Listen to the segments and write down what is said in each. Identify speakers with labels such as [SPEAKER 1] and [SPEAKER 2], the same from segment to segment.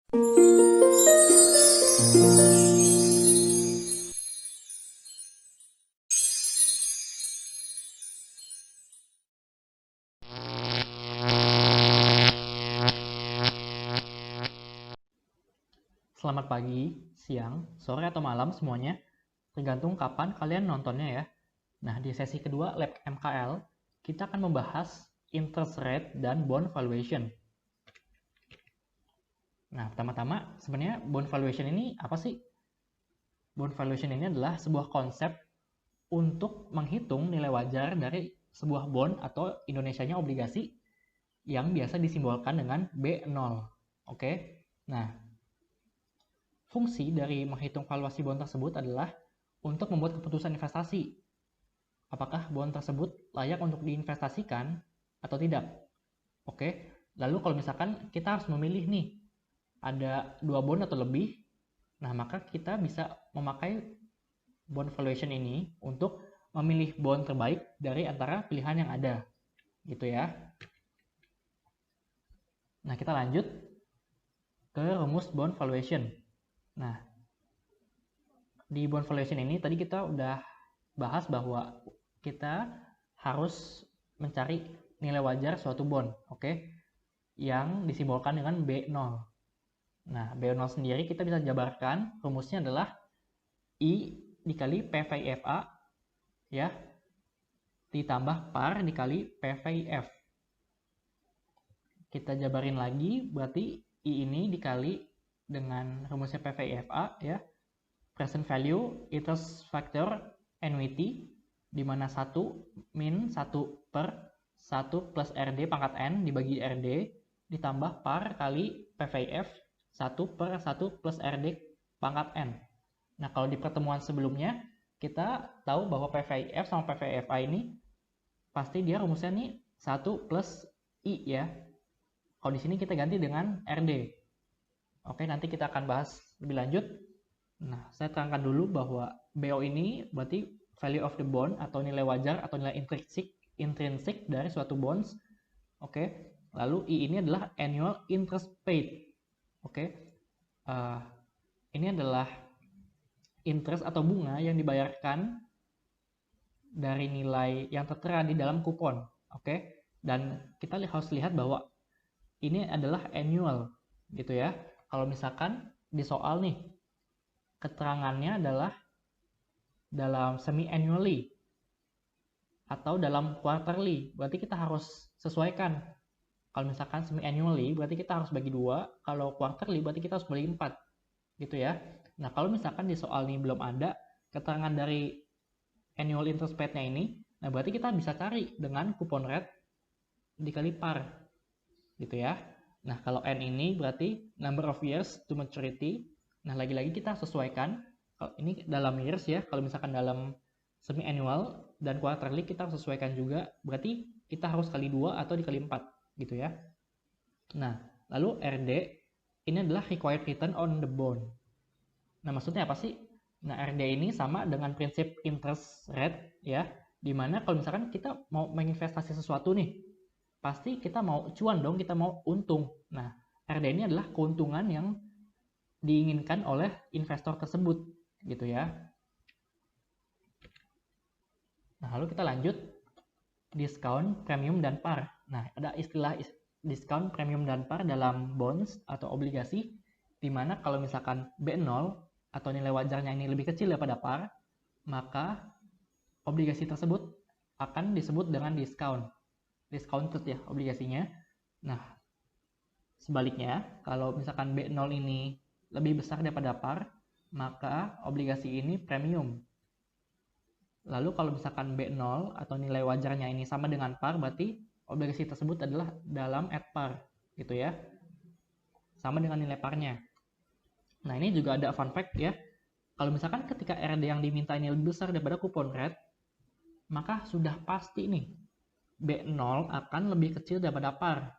[SPEAKER 1] Selamat pagi, siang, sore, atau malam semuanya, tergantung kapan kalian nontonnya ya. Nah, di sesi kedua Lab MKL, kita akan membahas interest rate dan bond valuation. Nah, pertama-tama, sebenarnya bond valuation ini apa sih? Bond valuation ini adalah sebuah konsep untuk menghitung nilai wajar dari sebuah bond atau Indonesianya obligasi yang biasa disimbolkan dengan B0. Oke? Nah, fungsi dari menghitung valuasi bond tersebut adalah untuk membuat keputusan investasi. Apakah bond tersebut layak untuk diinvestasikan atau tidak? Oke, lalu kalau misalkan kita harus memilih nih, ada 2 bond atau lebih, nah maka kita bisa memakai bond valuation ini untuk memilih bond terbaik dari antara pilihan yang ada, gitu ya. Nah, kita lanjut ke rumus bond valuation. Nah, di bond valuation ini tadi kita udah bahas bahwa kita harus mencari nilai wajar suatu bond, oke? Yang disimbolkan dengan B0. Nah, B0 sendiri kita bisa jabarkan, rumusnya adalah I dikali PVFA ya, ditambah par dikali PVF. Kita jabarin lagi, berarti I ini dikali dengan rumusnya PVFA ya, present value, interest factor, annuity, di mana 1 min 1 per 1 plus RD pangkat N dibagi RD, ditambah par kali PVF 1 per 1 plus RD pangkat N. Nah, kalau di pertemuan sebelumnya, kita tahu bahwa PVF sama PVFA ini pasti dia rumusnya nih 1 plus I ya. Kalau di sini kita ganti dengan RD. Oke, nanti kita akan bahas lebih lanjut. Nah, saya terangkan dulu bahwa BO ini berarti value of the bond atau nilai wajar atau nilai intrinsik dari suatu bonds. Oke, lalu I ini adalah annual interest paid. Oke, ini adalah interest atau bunga yang dibayarkan dari nilai yang tertera di dalam kupon. Oke, dan kita harus lihat bahwa ini adalah annual gitu ya. Kalau misalkan di soal nih, keterangannya adalah dalam semi-annually atau dalam quarterly, berarti kita harus sesuaikan. Kalau misalkan semi-annually, berarti kita harus bagi 2, kalau quarterly, berarti kita harus bagi 4, gitu ya. Nah, kalau misalkan di soal ini belum ada keterangan dari annual interest paid-nya ini, nah berarti kita bisa cari dengan coupon rate dikali par, gitu ya. Nah, kalau N ini berarti number of years to maturity. Nah, lagi-lagi kita sesuaikan. Kalau ini dalam years ya, kalau misalkan dalam semi annual dan quarterly kita harus sesuaikan juga. Berarti kita harus kali 2 atau dikali 4 gitu ya. Nah, lalu RD ini adalah required return on the bond. Nah, maksudnya apa sih? Nah, RD ini sama dengan prinsip interest rate ya, dimana kalau misalkan kita mau menginvestasi sesuatu nih, pasti kita mau cuan dong, kita mau untung. Nah, RD ini adalah keuntungan yang diinginkan oleh investor tersebut, gitu ya. Nah, lalu kita lanjut diskon, premium, dan par. Nah, ada istilah diskon, premium, dan par dalam bonds atau obligasi, di mana kalau misalkan B0 atau nilai wajarnya ini lebih kecil daripada par, maka obligasi tersebut akan disebut dengan discounted ya obligasinya. Nah, sebaliknya, kalau misalkan B0 ini lebih besar daripada par, maka obligasi ini premium. Lalu kalau misalkan B0 atau nilai wajarnya ini sama dengan par, berarti obligasi tersebut adalah dalam at par, gitu ya. Sama dengan nilai parnya. Nah, ini juga ada fun fact ya. Kalau misalkan ketika RD yang diminta ini lebih besar daripada coupon rate, maka sudah pasti nih B0 akan lebih kecil daripada par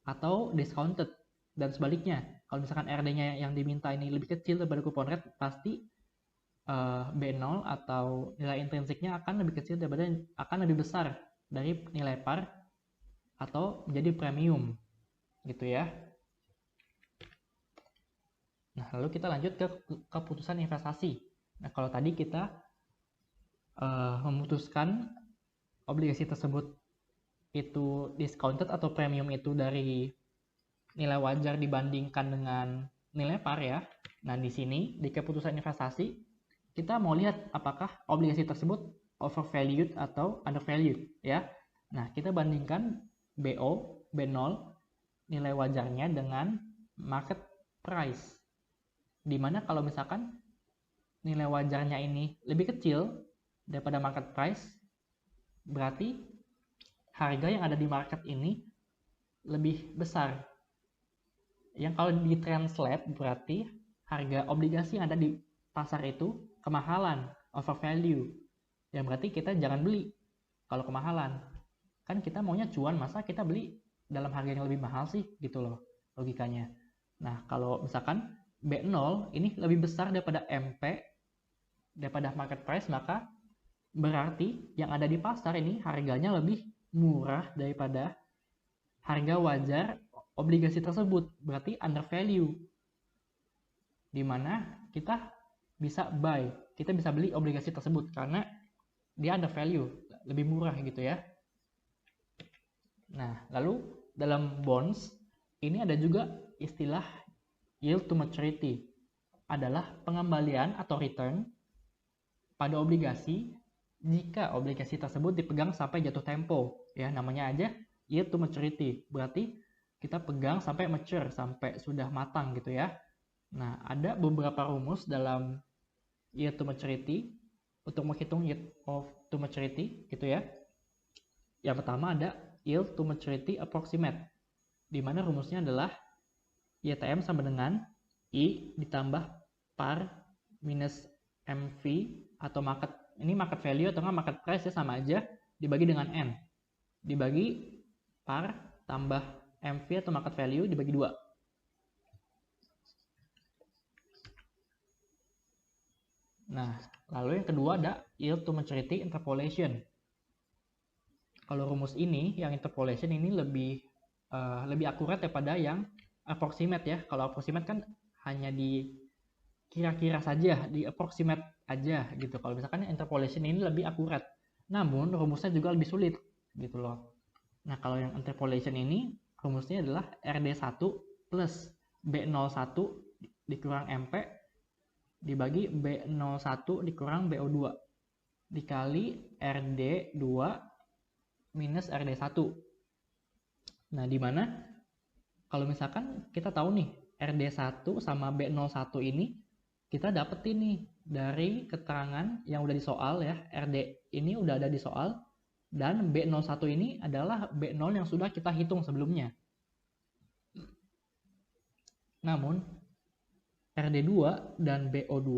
[SPEAKER 1] atau discounted, dan sebaliknya. Kalau misalkan RD-nya yang diminta ini lebih kecil daripada coupon rate, pasti B0 atau nilai intrinsiknya akan lebih kecil daripada, akan lebih besar dari nilai par atau menjadi premium, gitu ya. lalu kita lanjut ke keputusan investasi. Nah, kalau tadi kita memutuskan obligasi tersebut itu discounted atau premium itu dari nilai wajar dibandingkan dengan nilai par ya. Nah, di sini di keputusan investasi kita mau lihat apakah obligasi tersebut overvalued atau undervalued ya. Nah, kita bandingkan BO, B0 nilai wajarnya dengan market price. Dimana kalau misalkan nilai wajarnya ini lebih kecil daripada market price, berarti harga yang ada di market ini lebih besar. Yang kalau ditranslate berarti harga obligasi yang ada di pasar itu kemahalan, overvalue. Yang berarti kita jangan beli kalau kemahalan. Kan kita maunya cuan, masa kita beli dalam harga yang lebih mahal sih, gitu loh logikanya. Nah, kalau misalkan B0 ini lebih besar daripada MP, daripada market price, maka berarti yang ada di pasar ini harganya lebih murah daripada harga wajar obligasi tersebut, berarti undervalue. Dimana kita bisa buy, kita bisa beli obligasi tersebut karena dia undervalue, lebih murah gitu ya. Nah, lalu dalam bonds ini ada juga istilah yield to maturity, adalah pengembalian atau return pada obligasi jika obligasi tersebut dipegang sampai jatuh tempo ya, namanya aja yield to maturity, berarti kita pegang sampai mature, sampai sudah matang gitu ya. Nah, ada beberapa rumus dalam yield to maturity untuk menghitung yield to maturity gitu ya. Yang pertama ada yield to maturity approximate, di mana rumusnya adalah YTM sama dengan I ditambah par minus MV atau market, ini market value atau market price ya, sama aja, dibagi dengan N, dibagi par tambah MV atau market value dibagi 2. Nah, lalu yang kedua ada yield to maturity interpolation. Kalau rumus ini, yang interpolation ini lebih akurat daripada yang approximate ya. Kalau approximate kan hanya di kira-kira saja, di approximate aja gitu. Kalau misalkan interpolation ini lebih akurat. Namun rumusnya juga lebih sulit gitu loh. Nah, kalau yang interpolation ini rumusnya adalah RD1 plus B01 dikurang MP dibagi B01 dikurang BO2 dikali RD2 minus RD1. Nah, di mana kalau misalkan kita tahu nih RD1 sama B01 ini kita dapetin nih dari keterangan yang udah di soal ya. RD ini udah ada di soal dan B01 ini adalah B0 yang sudah kita hitung sebelumnya. Namun RD2 dan BO2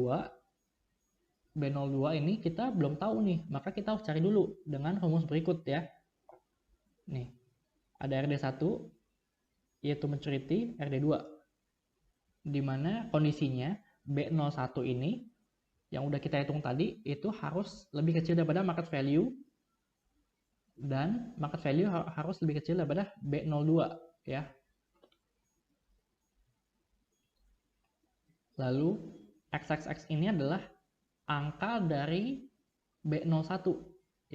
[SPEAKER 1] B02 ini kita belum tahu nih, maka kita harus cari dulu dengan rumus berikut ya. Nih, ada RD1 yaitu maturity RD2, di mana kondisinya B01 ini yang udah kita hitung tadi itu harus lebih kecil daripada market value, dan market value harus lebih kecil daripada B02 ya. Lalu XXX ini adalah angka dari B01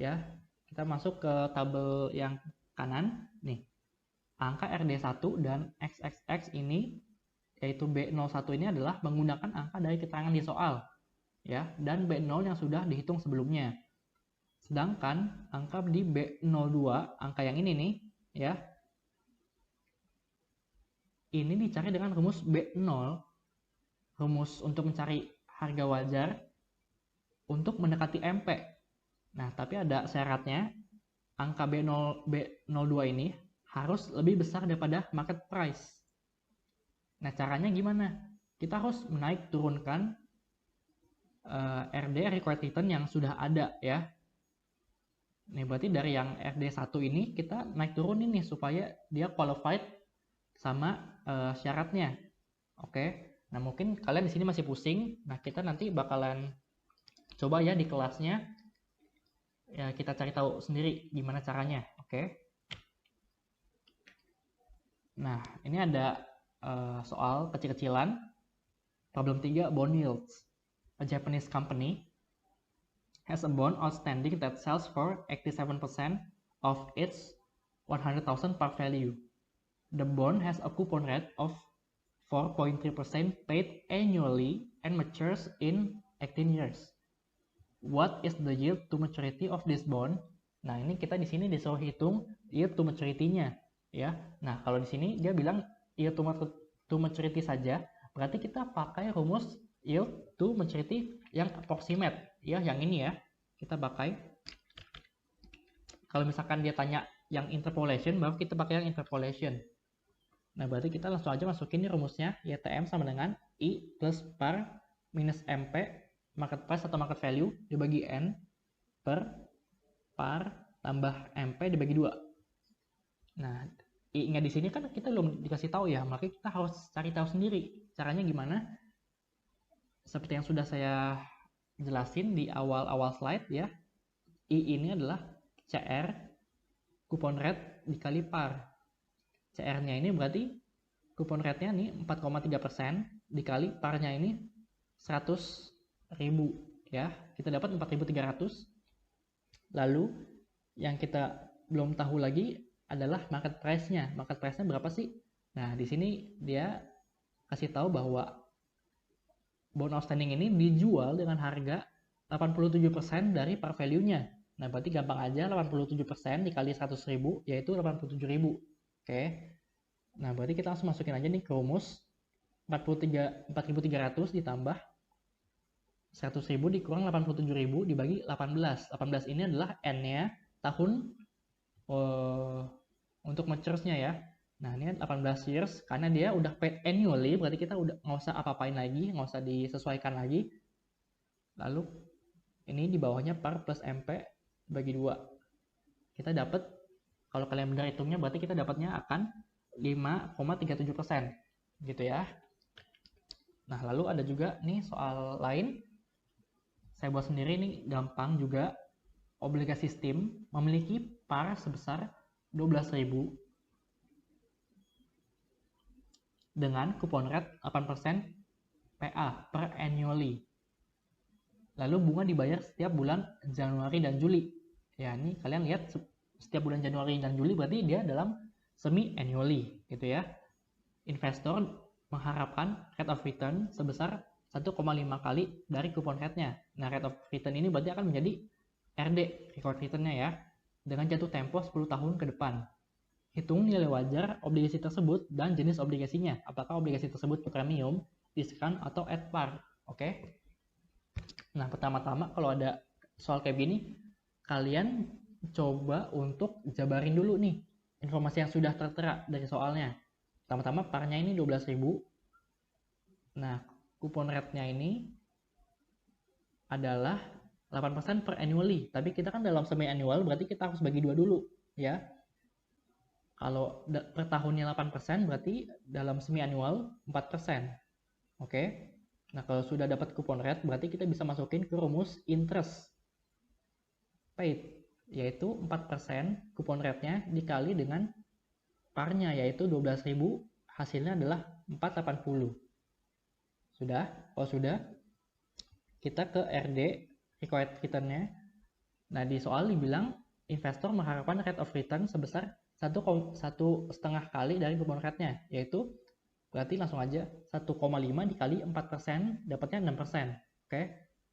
[SPEAKER 1] ya. Kita masuk ke tabel yang kanan nih. Angka RD1 dan XXX ini yaitu B01 ini adalah menggunakan angka dari keterangan di soal ya, dan B0 yang sudah dihitung sebelumnya. Sedangkan angka di B02, angka yang ini nih ya, ini dicari dengan rumus B0, rumus untuk mencari harga wajar untuk mendekati MP. Nah, tapi ada syaratnya, angka B02 ini harus lebih besar daripada market price. Nah, caranya gimana? Kita harus menaik turunkan RD required return yang sudah ada ya. Nih, berarti dari yang RD1 ini kita naik turun ini supaya dia qualified sama syaratnya. Oke. Nah, mungkin kalian di sini masih pusing. Nah, kita nanti bakalan coba ya di kelasnya. Ya, kita cari tahu sendiri gimana caranya. Oke. Nah, ini ada soal kecil-kecilan. Problem 3, bond yields. A Japanese company has a bond outstanding that sells for 87% of its 100,000 par value. The bond has a coupon rate of 4.3% paid annually and matures in 18 years. What is the yield to maturity of this bond? Nah, ini kita di sini disuruh hitung yield to maturity-nya, ya. Nah, kalau di sini dia bilang yield to maturity saja, berarti kita pakai rumus yield to maturity yang approximate, ya, yang ini ya. Kita pakai. Kalau misalkan dia tanya yang interpolation, baru kita pakai yang interpolation. Nah, berarti kita langsung aja masukin nih rumusnya, YTM sama dengan I plus par minus MP, market price atau market value, dibagi N per par tambah MP dibagi 2. Nah, I-nya di sini kan kita belum dikasih tahu ya, makanya kita harus cari tahu sendiri. Caranya gimana? Seperti yang sudah saya jelasin di awal-awal slide ya. I ini adalah CR coupon rate dikali par. CR-nya ini berarti coupon rate-nya nih 4,3% dikali par-nya ini 100.000 ya. Kita dapat 4.300. Lalu yang kita belum tahu lagi adalah market price-nya. Market price-nya berapa sih? Nah, di sini dia kasih tahu bahwa bond outstanding ini dijual dengan harga 87% dari par value-nya. Nah, berarti gampang aja 87% dikali 100.000 yaitu 87.000. Oke. Nah, berarti kita langsung masukin aja nih ke rumus 4.300 ditambah 100.000 dikurang 87.000 dibagi 18. 18 ini adalah N-nya tahun untuk matures-nya ya. Nah, ini 18 years karena dia udah paid annually, berarti kita udah nggak usah apa-apain lagi, nggak usah disesuaikan lagi. Lalu ini di bawahnya par plus MP bagi 2. Kita dapat, kalau kalian benar hitungnya, berarti kita dapatnya akan 5,37% gitu ya. Nah, lalu ada juga nih soal lain. Saya buat sendiri nih, gampang juga. Obligasi Steam memiliki par sebesar 12.000 dengan coupon rate 8% PA per annually. Lalu bunga dibayar setiap bulan Januari dan Juli. Ya, ini kalian lihat setiap bulan Januari dan Juli berarti dia dalam semi annually gitu ya. Investor mengharapkan rate of return sebesar 1,5 kali dari coupon rate-nya. Nah, rate of return ini berarti akan menjadi RD, record return-nya ya, dengan jatuh tempo 10 tahun ke depan. Hitung nilai wajar obligasi tersebut dan jenis obligasinya. Apakah obligasi tersebut premium, diskon, atau at par. Oke. Nah, pertama-tama kalau ada soal kayak gini, kalian coba untuk jabarin dulu nih informasi yang sudah tertera dari soalnya. Pertama-tama parnya ini 12.000. Nah, coupon rate-nya ini adalah 8% per annually. Tapi kita kan dalam semi annual berarti kita harus bagi 2 dulu ya. Kalau per tahunnya 8% berarti dalam semi annual 4%. Oke. Nah, kalau sudah dapat coupon rate berarti kita bisa masukin ke rumus interest paid, yaitu 4% coupon rate-nya dikali dengan parnya yaitu 12.000, hasilnya adalah 480. Sudah? Kalau sudah, kita ke RD, required return-nya. Nah, di soal dibilang investor mengharapkan rate of return sebesar 1,5 kali dari coupon rate-nya, yaitu berarti langsung aja 1,5 dikali 4% dapatnya 6%. Oke.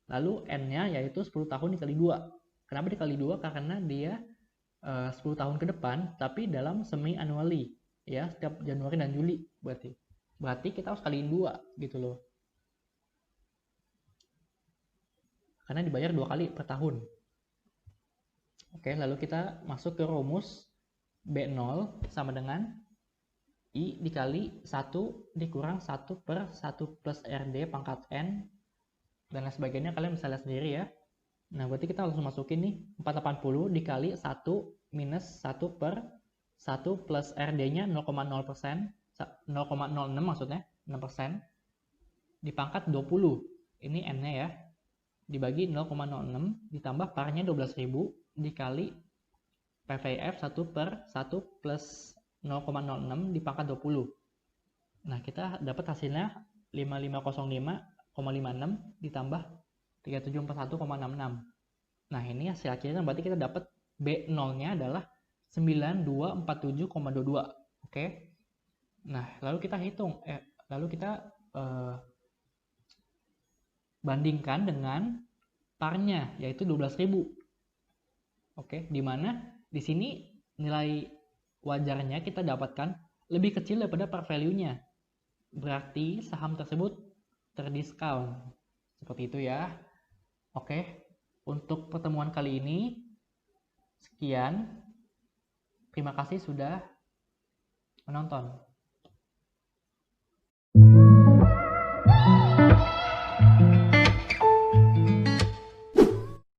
[SPEAKER 1] Lalu N-nya yaitu 10 tahun dikali 2. Kenapa dikali 2? Karena dia 10 tahun ke depan tapi dalam semi annually ya, setiap Januari dan Juli berarti kita harus kaliin 2 gitu loh, karena dibayar 2 kali per tahun. Oke, lalu kita masuk ke rumus B0 sama dengan I dikali 1 dikurang 1 per 1 plus RD pangkat N dan lain sebagainya, kalian bisa lihat sendiri ya. Nah, berarti kita langsung masukin nih 480 dikali 1 minus 1 per 1 plus RD-nya 0,0%, 0,06 maksudnya, 6%, dipangkat 20. Ini N-nya ya. Dibagi 0,06 ditambah parnya 12.000 dikali PVF 1 per 1 plus 0,06 dipangkat 20. Nah, kita dapat hasilnya 5505,56 ditambah 3741,66. Nah, ini hasil akhirnya berarti kita dapat B0-nya adalah 9247,22. Oke. Nah, lalu kita hitung bandingkan dengan parnya yaitu 12.000. Oke, di mana di sini nilai wajarnya kita dapatkan lebih kecil daripada par value-nya. Berarti saham tersebut terdiskon. Seperti itu ya. Oke, untuk pertemuan kali ini sekian. Terima kasih sudah menonton.